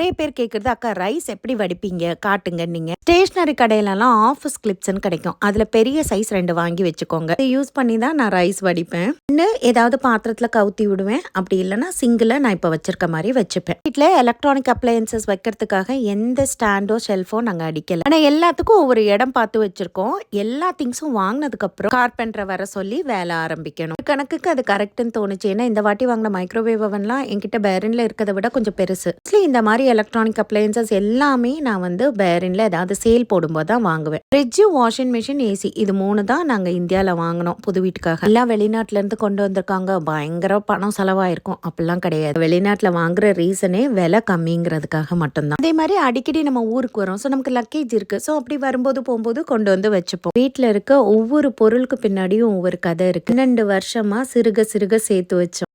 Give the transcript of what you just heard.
நிறைய பேர் கேட்குறது, அக்கா ரைஸ் எப்படி வடிப்பீங்க காட்டுங்க. நீங்க ஸ்டேஷனரி கடையிலலாம் ஆஃபீஸ் கிளிப்ஸ்ன்னு கிடைக்கும். அதுல பெரிய சைஸ் 2 வாங்கி வச்சுக்கோங்க. இதை யூஸ் பண்ணி தான் நான் ரைஸ் வடிப்பேன். ஏதாவது பாத்திரத்துல கவுத்தி விடுவேன். அப்படி இல்லைன்னா சிங்கிள நான் இப்ப வச்சிருக்க மாதிரி வச்சுப்பேன். வீட்டுல எலக்ட்ரானிக் அப்ளையன்சஸ் வைக்கிறதுக்காக எந்த ஸ்டாண்டோ ஷெல்ஃபோ நாங்க அடிக்கல. ஆனா எல்லாத்துக்கும் ஒவ்வொரு இடம் பார்த்து வச்சிருக்கோம். எல்லா திங்ஸும் வாங்கினதுக்கு அப்புறம் கார்பெண்டரை வர சொல்லி வேலை ஆரம்பிக்கணும். கணக்குக்கு அது கரெக்ட்னு தோணுச்சு. ஏன்னா இந்த வாட்டி வாங்கின மைக்ரோவேவ் அவன்லாம் என்கிட்ட பேரன்ல இருக்கிறத விட கொஞ்சம் பெருசு. இந்த மாதிரி எலக்ட்ரானிக் அப்ளையன்சஸ் எல்லாமே நான் வந்து பேரன்ல ஏதாவது சேல் போடும்போது தான் வாங்குவேன். ஃப்ரிட்ஜ், வாஷிங் மிஷின், ஏசி இது 3 தான் நாங்க இந்தியாவில் வாங்கினோம் புது வீட்டுக்காக. எல்லாம் வெளிநாட்டுல இருந்து கொண்டு வந்திருக்காங்க. பயங்கர பணம் செலவாயிருக்கும். அப்படிலாம் கிடையாது. வெளிநாட்டுல வாங்குற ரீசனே விலை கம்மிங்கிறதுக்காக மட்டும்தான். அதே மாதிரி அடிக்கடி நம்ம ஊருக்கு வரோம். ஸோ நமக்கு லக்கேஜ் இருக்கு. ஸோ அப்படி வரும்போது போகும்போது கொண்டு வந்து வச்சுப்போம். வீட்டில் இருக்க ஒவ்வொரு பொருளுக்கு பின்னாடியும் ஒவ்வொரு கதை இருக்கு. 12 வருஷமா சிறுக சிறுக சேர்த்து வச்சோம்.